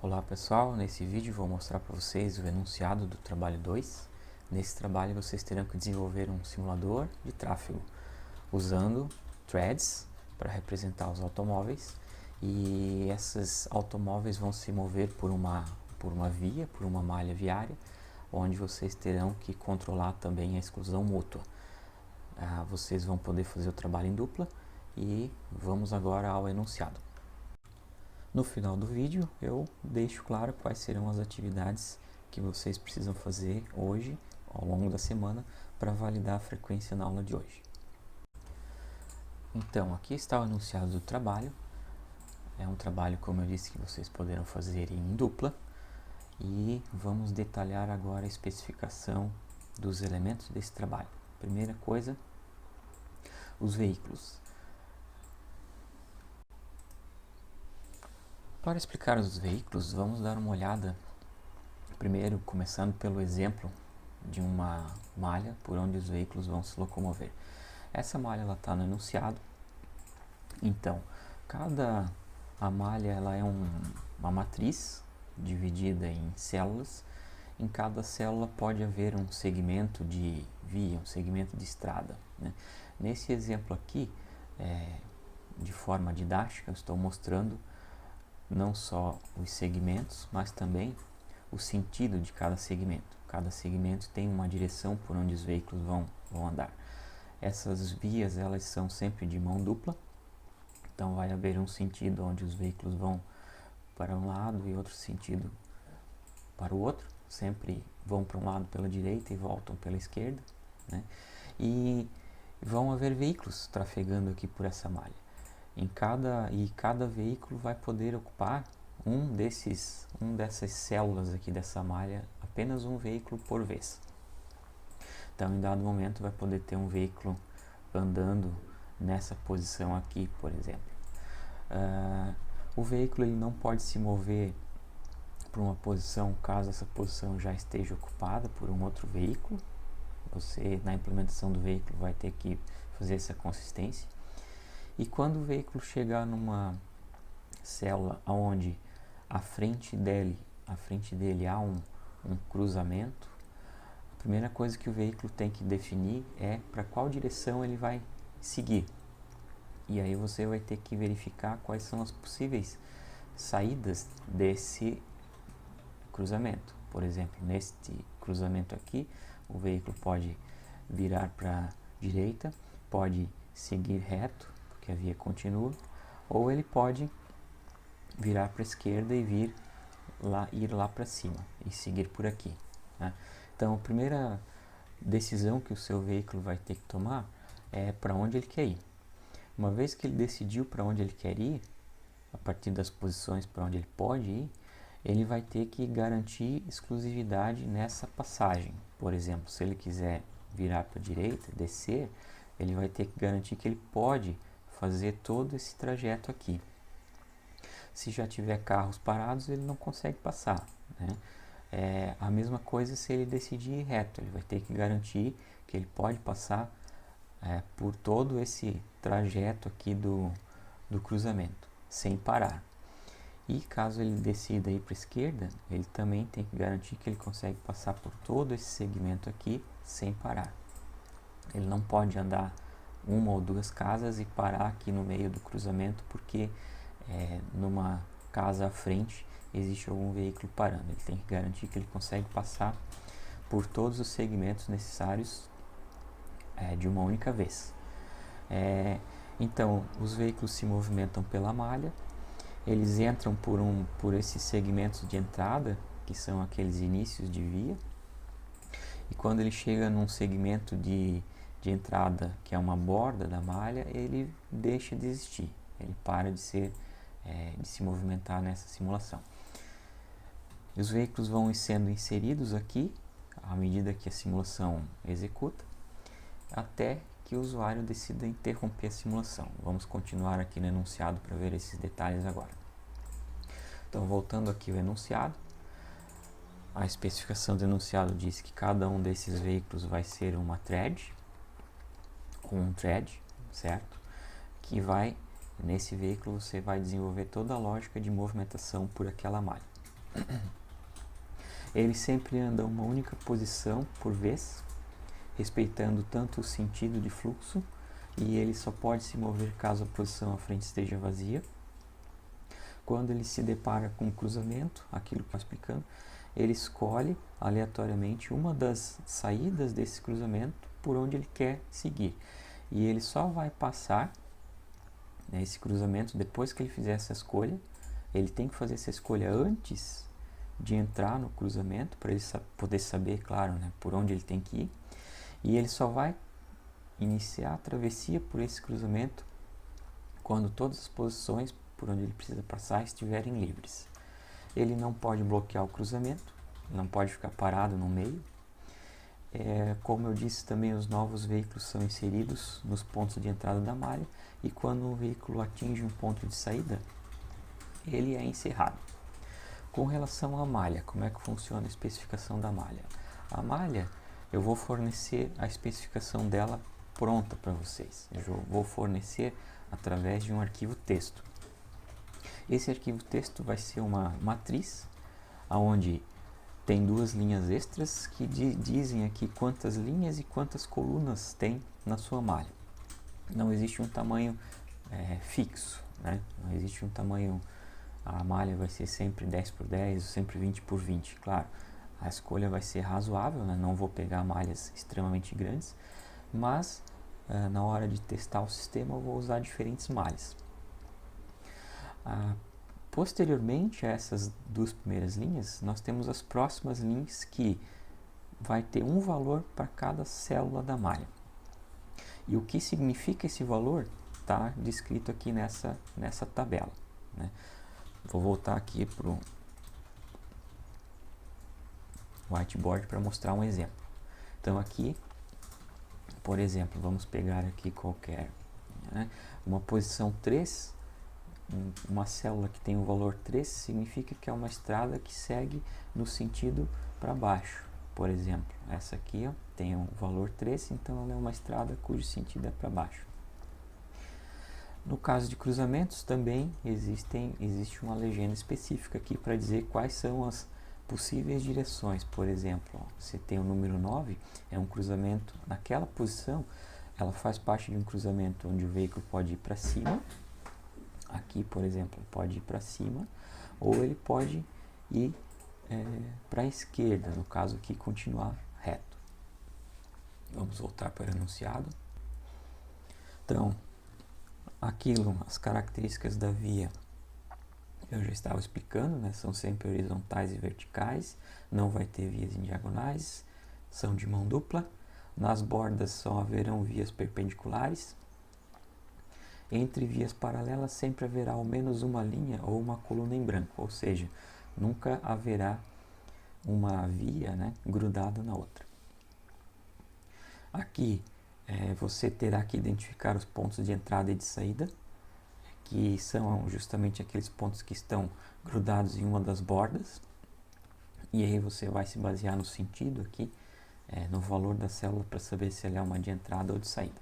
Olá pessoal, nesse vídeo vou mostrar para vocês o enunciado do trabalho 2. Nesse trabalho vocês terão que desenvolver um simulador de tráfego usando threads para representar os automóveis, e esses automóveis vão se mover por uma via, por uma malha viária, onde vocês terão que controlar também a exclusão mútua. Vocês vão poder fazer o trabalho em dupla e vamos agora ao enunciado. No final do vídeo eu deixo claro quais serão as atividades que vocês precisam fazer hoje, ao longo da semana, para validar a frequência na aula de hoje. Então, aqui está o enunciado do trabalho. É um trabalho, como eu disse, que vocês poderão fazer em dupla. E vamos detalhar agora a especificação dos elementos desse trabalho. Primeira coisa, os veículos. Para explicar os veículos, vamos dar uma olhada, primeiro começando pelo exemplo de uma malha por onde os veículos vão se locomover. Essa malha está no enunciado. Então, a malha ela é uma matriz dividida em células. Em cada célula pode haver um segmento de via, um segmento de estrada, né? Nesse exemplo aqui, de forma didática, eu estou mostrando não só os segmentos, mas também o sentido de cada segmento. Cada segmento tem uma direção por onde os veículos vão andar. Essas vias elas são sempre de mão dupla, então vai haver um sentido onde os veículos vão para um lado e outro sentido para o outro, sempre vão para um lado pela direita e voltam pela esquerda, né? E vão haver veículos trafegando aqui por essa malha. Cada veículo vai poder ocupar dessas células aqui dessa malha, apenas um veículo por vez. Então, em dado momento, vai poder ter um veículo andando nessa posição aqui, por exemplo. O veículo ele não pode se mover para uma posição caso essa posição já esteja ocupada por um outro veículo. Você, na implementação do veículo, vai ter que fazer essa consistência. E quando o veículo chegar numa célula onde à frente dele há um cruzamento, a primeira coisa que o veículo tem que definir é para qual direção ele vai seguir. E aí você vai ter que verificar quais são as possíveis saídas desse cruzamento. Por exemplo, neste cruzamento aqui, o veículo pode virar para a direita, pode seguir reto, porque a via continua, ou ele pode virar para a esquerda e ir lá para cima e seguir por aqui, né? Então, a primeira decisão que o seu veículo vai ter que tomar é para onde ele quer ir. Uma vez que ele decidiu para onde ele quer ir, a partir das posições para onde ele pode ir, ele vai ter que garantir exclusividade nessa passagem. Por exemplo, se ele quiser virar para a direita, descer, ele vai ter que garantir que ele pode fazer todo esse trajeto aqui. Se já tiver carros parados, ele não consegue passar, né? A mesma coisa se ele decidir ir reto, ele vai ter que garantir que ele pode passar por todo esse trajeto aqui do cruzamento, sem parar. E caso ele decida ir para a esquerda, ele também tem que garantir que ele consegue passar por todo esse segmento aqui sem parar. Ele não pode andar uma ou duas casas e parar aqui no meio do cruzamento, porque numa casa à frente existe algum veículo parando. Ele tem que garantir que ele consegue passar por todos os segmentos necessários de uma única vez. Então, os veículos se movimentam pela malha, eles entram por esses segmentos de entrada, que são aqueles inícios de via, e quando ele chega num segmento de entrada, que é uma borda da malha, ele deixa de existir, ele para de se movimentar nessa simulação. Os veículos vão sendo inseridos aqui, à medida que a simulação executa, até que o usuário decida interromper a simulação. Vamos continuar aqui no enunciado para ver esses detalhes agora. Então, voltando aqui ao enunciado, a especificação do enunciado diz que cada um desses veículos vai ser uma thread, certo? Nesse veículo você vai desenvolver toda a lógica de movimentação por aquela malha. Ele sempre anda uma única posição por vez, respeitando tanto o sentido de fluxo, e ele só pode se mover caso a posição à frente esteja vazia. Quando ele se depara com um cruzamento, aquilo que eu estou explicando, ele escolhe aleatoriamente uma das saídas desse cruzamento por onde ele quer seguir. E ele só vai passar, né, esse cruzamento depois que ele fizer essa escolha. Ele tem que fazer essa escolha antes de entrar no cruzamento, para ele poder saber, claro, né, por onde ele tem que ir. E ele só vai iniciar a travessia por esse cruzamento quando todas as posições por onde ele precisa passar estiverem livres. Ele não pode bloquear o cruzamento, não pode ficar parado no meio. Como eu disse também, os novos veículos são inseridos nos pontos de entrada da malha, e quando um veículo atinge um ponto de saída, ele é encerrado. Com relação à malha, como é que funciona a especificação da malha? A malha, eu vou fornecer a especificação dela pronta para vocês. Eu vou fornecer através de um arquivo texto. Esse arquivo texto vai ser uma matriz, onde tem duas linhas extras que dizem aqui quantas linhas e quantas colunas tem na sua malha. Não existe um tamanho fixo, né? Não existe um tamanho, a malha vai ser sempre 10 por 10, sempre 20 por 20, claro. A escolha vai ser razoável, né? Não vou pegar malhas extremamente grandes, mas na hora de testar o sistema eu vou usar diferentes malhas. Posteriormente a essas duas primeiras linhas, nós temos as próximas linhas, que vai ter um valor para cada célula da malha. E o que significa esse valor está descrito aqui nessa tabela, né? Vou voltar aqui para o whiteboard para mostrar um exemplo. Então aqui, por exemplo, vamos pegar aqui qualquer, né, uma posição 3, uma célula que tem o valor 3 significa que é uma estrada que segue no sentido para baixo. Por exemplo, essa aqui, ó, tem o valor 3, então ela é uma estrada cujo sentido é para baixo. No caso de cruzamentos também existe uma legenda específica aqui para dizer quais são as possíveis direções. Por exemplo, ó, você tem o número 9, é um cruzamento naquela posição, ela faz parte de um cruzamento onde o veículo pode ir para cima. Aqui, por exemplo, pode ir para cima, ou ele pode ir para a esquerda, no caso aqui continuar reto. Vamos voltar para o enunciado. Então, as características da via eu já estava explicando, né? São sempre horizontais e verticais, não vai ter vias em diagonais, são de mão dupla, nas bordas só haverão vias perpendiculares. Entre vias paralelas sempre haverá ao menos uma linha ou uma coluna em branco, ou seja, nunca haverá uma via, né, grudada na outra. Aqui você terá que identificar os pontos de entrada e de saída, que são justamente aqueles pontos que estão grudados em uma das bordas, e aí você vai se basear no sentido aqui, no valor da célula, para saber se ela é uma de entrada ou de saída.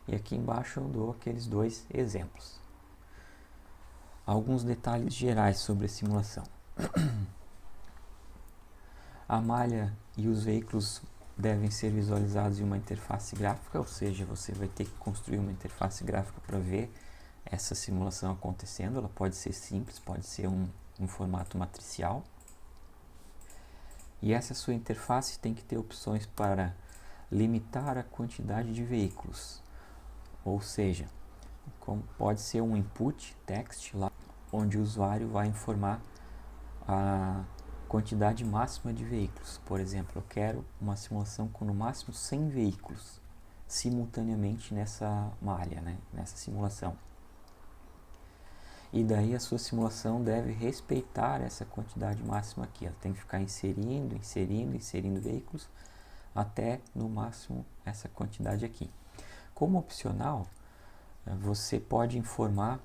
E aqui embaixo eu dou aqueles dois exemplos. Alguns detalhes gerais sobre a simulação. A malha e os veículos devem ser visualizados em uma interface gráfica, ou seja, você vai ter que construir uma interface gráfica para ver essa simulação acontecendo. Ela pode ser simples, pode ser um formato matricial. E essa sua interface tem que ter opções para limitar a quantidade de veículos. Ou seja, pode ser um input text lá, onde o usuário vai informar a quantidade máxima de veículos. Por exemplo, eu quero uma simulação com no máximo 100 veículos simultaneamente nessa malha, né, nessa simulação. E daí a sua simulação deve respeitar essa quantidade máxima aqui. Ela tem que ficar inserindo veículos até no máximo essa quantidade aqui. Como opcional, você pode informar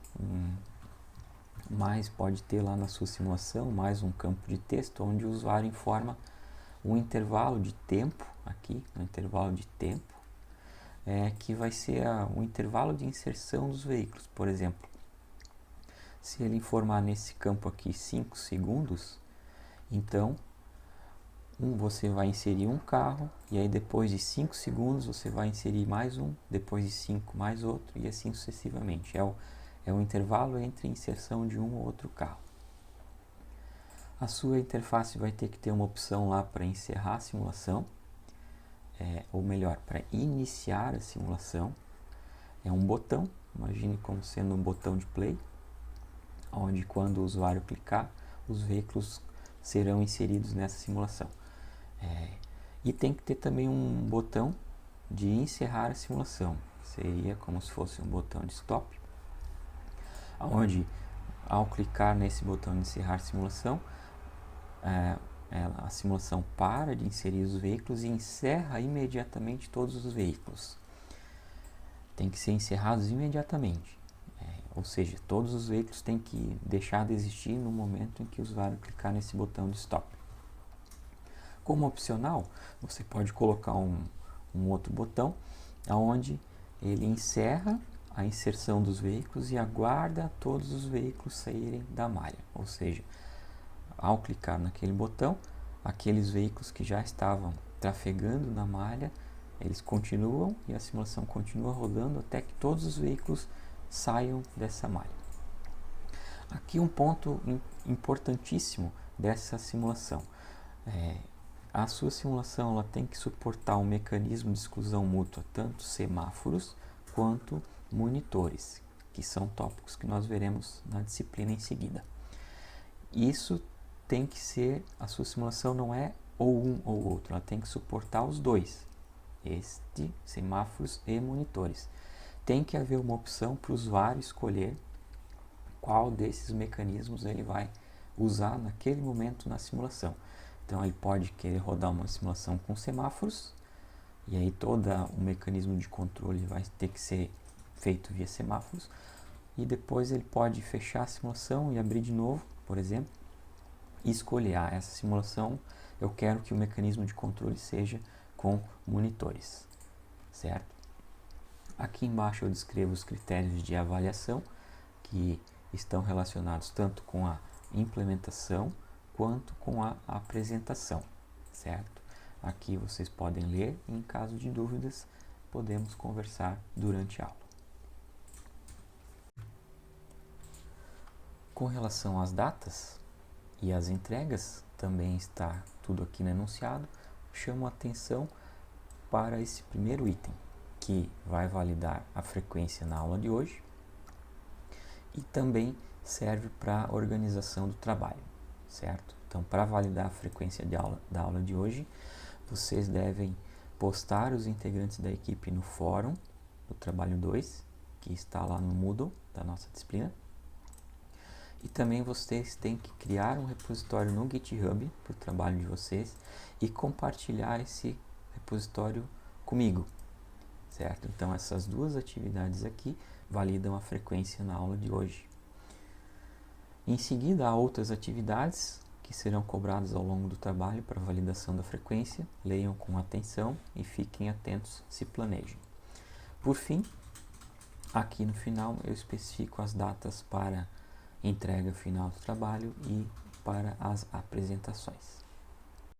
pode ter lá na sua simulação mais um campo de texto onde o usuário informa um intervalo de tempo, aqui, um intervalo de tempo, que vai ser o intervalo de inserção dos veículos. Por exemplo, se ele informar nesse campo aqui 5 segundos, Então, você vai inserir um carro, e aí depois de 5 segundos você vai inserir mais um, depois de 5 mais outro, e assim sucessivamente. É o intervalo entre inserção de um ou outro carro. A sua interface vai ter que ter uma opção lá para encerrar a simulação, ou melhor, para iniciar a simulação. É um botão, imagine como sendo um botão de play, onde quando o usuário clicar, os veículos serão inseridos nessa simulação. E tem que ter também um botão de encerrar a simulação, seria como se fosse um botão de stop, onde ao clicar nesse botão de encerrar simulação, a simulação para de inserir os veículos e encerra imediatamente todos os veículos. Tem que ser encerrados imediatamente, ou seja, todos os veículos têm que deixar de existir no momento em que o usuário clicar nesse botão de stop. Como opcional, você pode colocar um outro botão onde ele encerra a inserção dos veículos e aguarda todos os veículos saírem da malha, ou seja, ao clicar naquele botão, aqueles veículos que já estavam trafegando na malha, eles continuam e a simulação continua rodando até que todos os veículos saiam dessa malha. Aqui um ponto importantíssimo dessa simulação. A sua simulação ela tem que suportar um mecanismo de exclusão mútua, tanto semáforos quanto monitores, que são tópicos que nós veremos na disciplina em seguida. Isso tem que ser, a sua simulação não é ou um ou outro, ela tem que suportar os dois, semáforos e monitores. Tem que haver uma opção para o usuário escolher qual desses mecanismos ele vai usar naquele momento na simulação. Então ele pode querer rodar uma simulação com semáforos, e aí todo o mecanismo de controle vai ter que ser feito via semáforos, e depois ele pode fechar a simulação e abrir de novo, por exemplo, e escolher, essa simulação eu quero que o mecanismo de controle seja com monitores, certo? Aqui embaixo eu descrevo os critérios de avaliação que estão relacionados tanto com a implementação quanto com a apresentação, certo? Aqui vocês podem ler e, em caso de dúvidas, podemos conversar durante a aula. Com relação às datas e às entregas, também está tudo aqui no enunciado. Chamo a atenção para esse primeiro item, que vai validar a frequência na aula de hoje e também serve para a organização do trabalho, certo? Então, para validar a frequência da aula de hoje, vocês devem postar os integrantes da equipe no fórum do trabalho 2, que está lá no Moodle da nossa disciplina. E também vocês têm que criar um repositório no GitHub para o trabalho de vocês e compartilhar esse repositório comigo, certo? Então, essas duas atividades aqui validam a frequência na aula de hoje. Em seguida, há outras atividades que serão cobradas ao longo do trabalho para validação da frequência. Leiam com atenção e fiquem atentos, se planejem. Por fim, aqui no final eu especifico as datas para entrega final do trabalho e para as apresentações.